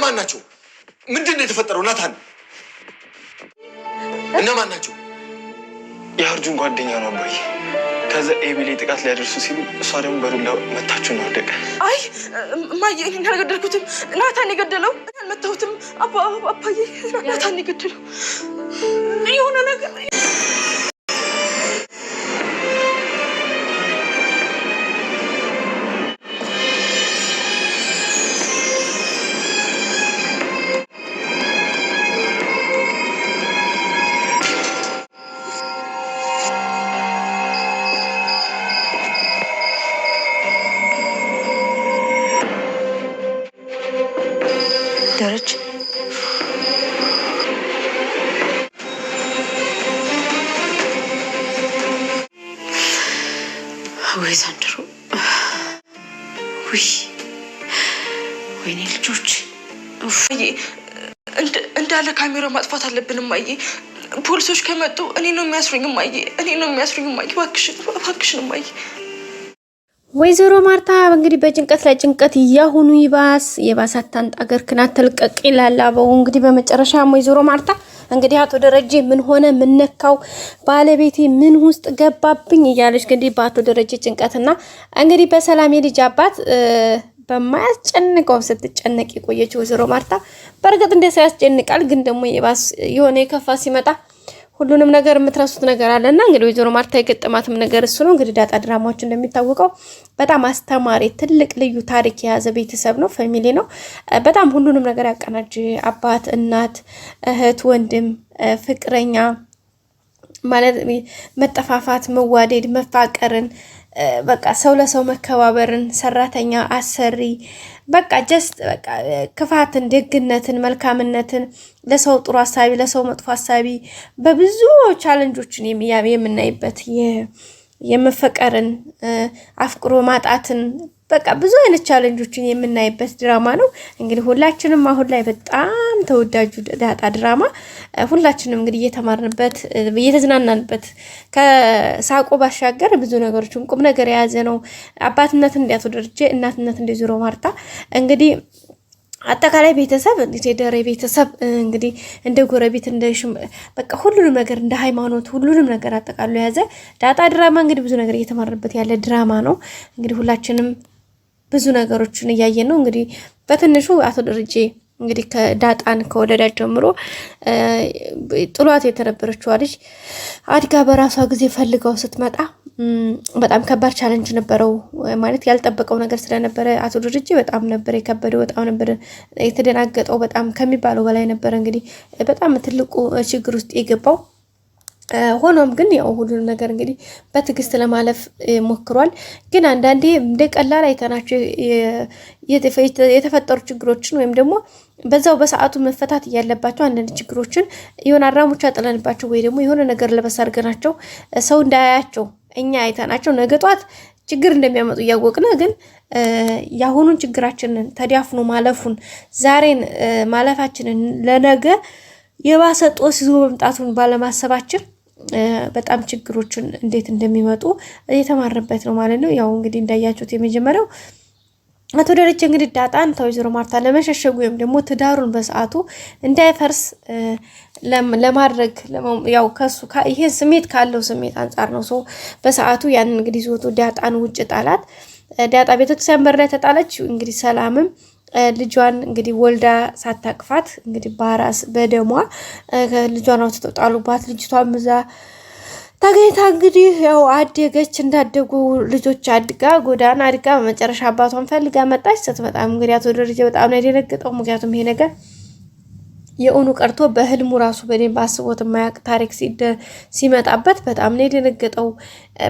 እነማን ናቸው? ምንድን ነው የተፈጠረው? ናታን እነማን ናቸው? የአርጁን ጓደኛ ነው አባዬ። ከዛ ኤቢሌ ጥቃት ሊያደርሱ ሲሉ እሷ ደግሞ በዱላ መታችሁ ነው ወደቀ። አይ እማዬ እኔን አልገደልኩትም፣ ናታን የገደለው። እኔ አልመታሁትም አባዬ፣ ናታን የገደለው የሆነ ነገር ደረጀ ወይ ዘንድሮ ወይኔ ልጆች እንዳለ ካሜራ ማጥፋት አለብን እማዬ። ፖሊሶች ከመጡ እኔ ነው የሚያስሩኝ እማዬ፣ እኔ ነው የሚያስሩኝ እማዬ። እባክሽን እማዬ። ወይዘሮ ማርታ እንግዲህ በጭንቀት ላይ ጭንቀት እያሁኑ የባስ አታንጣ ገርክን አትልቀቅ ይላል አበው። እንግዲህ በመጨረሻ ወይዘሮ ማርታ እንግዲህ አቶ ደረጀ ምን ሆነ ምን ነካው ባለቤቴ ምን ውስጥ ገባብኝ እያለች እንግዲህ በአቶ ደረጀ ጭንቀትና እንግዲህ በሰላም የልጅ አባት በማያስጨንቀው ስትጨነቅ የቆየች ወይዘሮ ማርታ በርግጥ እንደዛ ያስጨንቃል፣ ግን ደግሞ የባስ የሆነ የከፋ ሲመጣ ሁሉንም ነገር የምትረሱት ነገር አለና እንግዲህ ወይዘሮ ማርታ የገጠማትም ነገር እሱ ነው። እንግዲህ ዳጣ ድራማዎች እንደሚታወቀው በጣም አስተማሪ ትልቅ ልዩ ታሪክ የያዘ ቤተሰብ ነው፣ ፋሚሊ ነው። በጣም ሁሉንም ነገር ያቀናጅ አባት፣ እናት፣ እህት፣ ወንድም፣ ፍቅረኛ ማለት መጠፋፋት፣ መዋደድ፣ መፋቀርን በቃ ሰው ለሰው መከባበርን፣ ሰራተኛ፣ አሰሪ በቃ ጀስት በቃ ክፋትን፣ ደግነትን፣ መልካምነትን፣ ለሰው ጥሩ ሐሳቢ ለሰው መጥፎ ሐሳቢ በብዙ ቻሌንጆችን የምናይበት የመፈቀርን አፍቅሮ ማጣትን በቃ ብዙ አይነት ቻሌንጆችን የምናይበት ድራማ ነው። እንግዲህ ሁላችንም አሁን ላይ በጣም ተወዳጁ ዳጣ ድራማ ሁላችንም እንግዲህ እየተማርንበት እየተዝናናንበት ከሳቆ ባሻገር ብዙ ነገሮችን ቁም ነገር የያዘ ነው። አባትነትን እንደ አቶ ደረጀ፣ እናትነትን እንደ ወይዘሮ ማርታ እንግዲህ አጠቃላይ ቤተሰብ የደሬ ቤተሰብ እንግዲህ እንደ ጎረቤት እንደ በቃ ሁሉንም ነገር እንደ ሃይማኖት ሁሉንም ነገር አጠቃሎ የያዘ ዳጣ ድራማ እንግዲህ ብዙ ነገር እየተማርንበት ያለ ድራማ ነው። እንግዲህ ሁላችንም ብዙ ነገሮችን እያየን ነው። እንግዲህ በትንሹ አቶ ደረጀ እንግዲህ ከዳጣን ከወለዳት ጀምሮ ጥሏት የተነበረችው ልጅ አድጋ በራሷ ጊዜ ፈልገው ስትመጣ በጣም ከባድ ቻሌንጅ ነበረው። ማለት ያልጠበቀው ነገር ስለነበረ አቶ ደረጀ በጣም ነበር የከበደው፣ በጣም ነበር የተደናገጠው፣ በጣም ከሚባለው በላይ ነበር እንግዲህ በጣም ትልቁ ችግር ውስጥ የገባው። ሆኖም ግን ያው ሁሉንም ነገር እንግዲህ በትዕግስት ለማለፍ ሞክሯል። ግን አንዳንዴ እንደ ቀላል አይተናቸው የተፈጠሩ ችግሮችን ወይም ደግሞ በዛው በሰዓቱ መፈታት እያለባቸው አንዳንድ ችግሮችን የሆነ አራሙቻ ጥለንባቸው ወይ ደግሞ የሆነ ነገር ለበስ አድርገናቸው ሰው እንዳያያቸው እኛ አይተናቸው ነገ ጧት ችግር እንደሚያመጡ እያወቅን ግን ያሁኑን ችግራችንን ተዳፍኖ ማለፉን ዛሬን ማለፋችንን ለነገ የባሰ ጦስ ይዞ መምጣቱን ባለማሰባችን በጣም ችግሮችን እንዴት እንደሚመጡ እየተማረበት ነው ማለት ነው። ያው እንግዲህ እንዳያችሁት የመጀመሪያው አቶ ደረጀ እንግዲህ ዳጣን ወይዘሮ ማርታ ለመሸሸጉ ወይም ደግሞ ትዳሩን በሰዓቱ እንዳይፈርስ ለማድረግ ያው ከሱ ይሄ ስሜት ካለው ስሜት አንፃር ነው ሰው በሰዓቱ ያን እንግዲህ ዞቶ ዳጣን ውጭ ጣላት። ዳጣ ቤተክርስቲያን በር ላይ ተጣለች። እንግዲህ ሰላምም ልጇን እንግዲህ ወልዳ ሳታቅፋት እንግዲህ ባራስ በደሟ ልጇን ተጣሉባት። ልጅቷም እዛ ታገኝታ እንግዲህ ያው አደገች። እንዳደጉ ልጆች አድጋ ጎዳና አድጋ በመጨረሻ አባቷን ፈልጋ መጣች። ስትመጣም እንግዲህ አቶ ደረጀ በጣም ነው የደነገጠው። ምክንያቱም ይሄ ነገር የእውኑ ቀርቶ በህልሙ ራሱ በደንብ አስቦት የማያውቅ ታሪክ ሲመጣበት በጣም ነው የደነገጠው።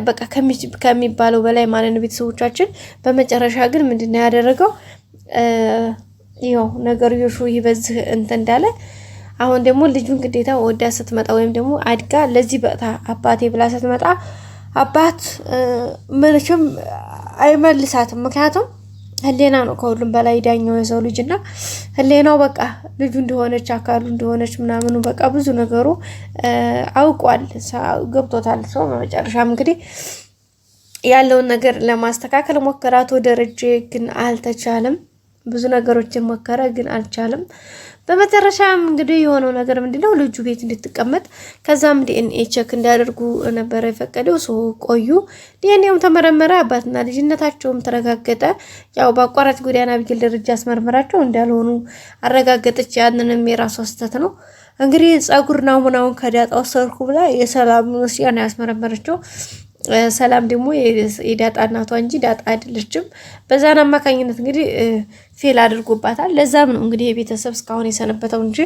በቃ ከሚባለው በላይ ማለት ነው ቤተሰቦቻችን። በመጨረሻ ግን ምንድነው ያደረገው? ያው ነገርዮሹ ይበዝህ እንትን እንዳለ አሁን ደግሞ ልጁን ግዴታ ወዳ ስትመጣ ወይም ደግሞ አድጋ ለዚህ በታ አባቴ ብላ ስትመጣ አባት ምንሽም አይመልሳትም። ምክንያቱም ህሌና ነው ከሁሉም በላይ ዳኛው የሰው ልጅና ህሌናው በቃ ልጁ እንደሆነች አካሉ እንደሆነች ምናምኑ በቃ ብዙ ነገሩ አውቋል፣ ገብቶታል። ሰው በመጨረሻም እንግዲህ ያለውን ነገር ለማስተካከል ሞከራቶ ደረጀ ግን አልተቻለም። ብዙ ነገሮችን ሞከረ ግን አልቻለም። በመጨረሻም እንግዲህ የሆነው ነገር ምንድነው ልጁ ቤት እንድትቀመጥ ከዛም ዲኤንኤ ቼክ እንዲያደርጉ ነበር የፈቀደው። ሰው ቆዩ። ዲኤንኤውም ተመረመረ፣ አባትና ልጅነታቸውም ተረጋገጠ። ያው በአቋራጭ ጎዳና አቢጌል ደረጃ አስመርመራቸው እንዳልሆኑ አረጋገጠች። ያንንም የራሷ ስህተት ነው። እንግዲህ ጸጉር ናሙናውን ከዳጣ ወሰድኩ ብላ የሰላም ነው ያስመረመረችው። ሰላም ደግሞ የዳጣ እናቷ እንጂ ዳጣ አይደለችም። በዛን አማካኝነት እንግዲህ ፌል አድርጎባታል። ለዛም ነው እንግዲህ የቤተሰብ እስካሁን የሰነበተው እንጂ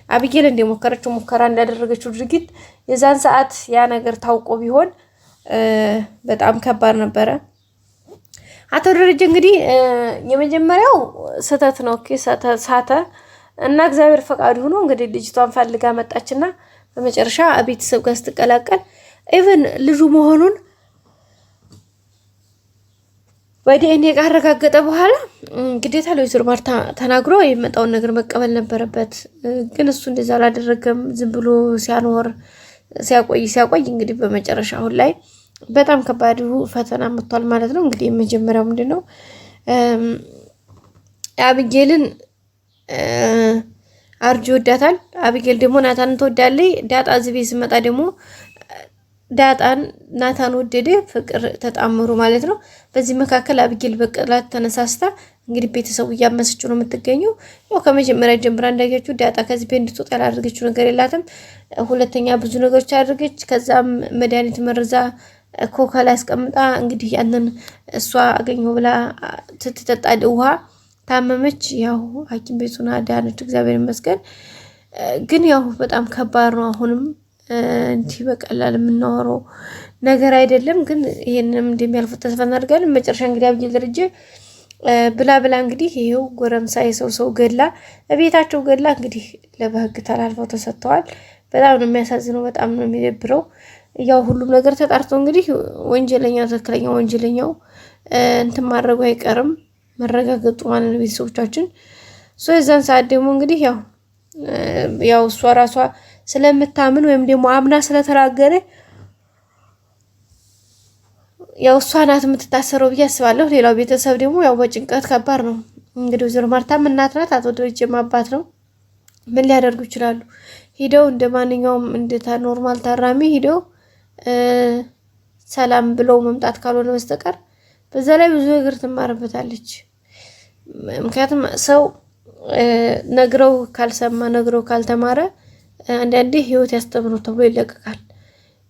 አቢጌል እንደሞከረችው ሙከራ እንዳደረገችው ድርጊት የዛን ሰዓት ያ ነገር ታውቆ ቢሆን በጣም ከባድ ነበረ። አቶ ደረጀ እንግዲህ የመጀመሪያው ስህተት ነው ሳተ እና እግዚአብሔር ፈቃዱ ሆኖ እንግዲህ ልጅቷን ፈልጋ መጣችና በመጨረሻ ቤተሰብ ጋር ስትቀላቀል ኢቭን ልጁ መሆኑን በዲኤንኤ ጋር አረጋገጠ በኋላ ግዴታ ለወይዘሮ ማርታ ተናግሮ የመጣውን ነገር መቀበል ነበረበት። ግን እሱ እንደዛ አላደረገም። ዝም ብሎ ሲያኖር ሲያቆይ እንግዲህ በመጨረሻ አሁን ላይ በጣም ከባድ ፈተና መጥቷል ማለት ነው። እንግዲህ የመጀመሪያው ምንድነው አቢጌልን አርጆ ወዳታል። አቢጌል ደግሞ ናታን ትወዳለች። ዳጣ ዝቤ ስመጣ ደግሞ ዳጣን ናታን ወደደ። ፍቅር ተጣመሩ ማለት ነው። በዚህ መካከል አቢጌል በቀላት ተነሳስታ እንግዲህ ቤተሰቡ እያመሰችው ነው የምትገኘው። ያው ከመጀመሪያ ጀምራ እንዳያችሁ ዳጣ ከዚህ ቤት እንድትወጣ ያላደረገችው ነገር የላትም። ሁለተኛ ብዙ ነገሮች አደረገች። ከዛም መድኃኒት መርዛ ኮካ ላይ አስቀምጣ እንግዲህ ያንን እሷ አገኘው ብላ ትጠጣ ውሃ ታመመች። ያው ሐኪም ቤቱን አዳነች እግዚአብሔር ይመስገን። ግን ያው በጣም ከባድ ነው። አሁንም እንዲህ በቀላል የምናወራው ነገር አይደለም። ግን ይሄንንም እንደሚያልፉት ተስፋ እናደርጋለን። መጨረሻ እንግዲህ አቢጌል ደረጀ ብላ እንግዲህ ይሄው ጎረምሳ የሰው ገላ ቤታቸው ገላ እንግዲህ ለበህግ ተላልፈው ተሰጥተዋል። በጣም ነው የሚያሳዝነው። በጣም ነው የሚደብረው። ያው ሁሉም ነገር ተጣርቶ እንግዲህ ወንጀለኛው ትክክለኛ ወንጀለኛው እንትን ማድረጉ አይቀርም መረጋገጡ ማለት ነው። ቤተሰቦቻችን የዛን ሰዓት ደግሞ እንግዲህ ያው እሷ ራሷ ስለምታምን ወይም ደግሞ አምና ስለተናገረ ያው እሷ ናት የምትታሰረው ብዬ አስባለሁ። ሌላው ቤተሰብ ደግሞ ያው በጭንቀት ከባድ ነው። እንግዲህ ወይዘሮ ማርታም እናት ናት፣ አቶ ደረጀም አባት ነው። ምን ሊያደርጉ ይችላሉ? ሂደው እንደ ማንኛውም እንደ ኖርማል ታራሚ ሂደው ሰላም ብለው መምጣት ካልሆነ በስተቀር በዛ ላይ ብዙ ነገር ትማርበታለች። ምክንያቱም ሰው ነግረው ካልሰማ ነግረው ካልተማረ አንዳንዴ ህይወት ያስተምረው ተብሎ ይለቀቃል።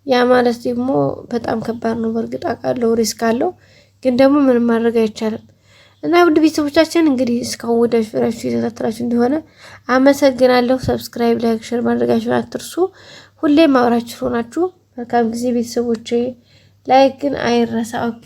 ያ ማለት ደግሞ በጣም ከባድ ነው። በእርግጥ አውቃለሁ ሪስክ አለው፣ ግን ደግሞ ምንም ማድረግ አይቻልም። እና ውድ ቤተሰቦቻችን እንግዲህ እስካሁን ወዳጅ ፍራችሁ የተከታተላችሁ እንደሆነ አመሰግናለሁ። ሰብስክራይብ፣ ላይክ፣ ሼር ማድረጋችሁን አትርሱ። ሁሌም አብራችሁ ሆናችሁ መልካም ጊዜ ቤተሰቦቼ። ላይክ ግን አይረሳ። ኦኬ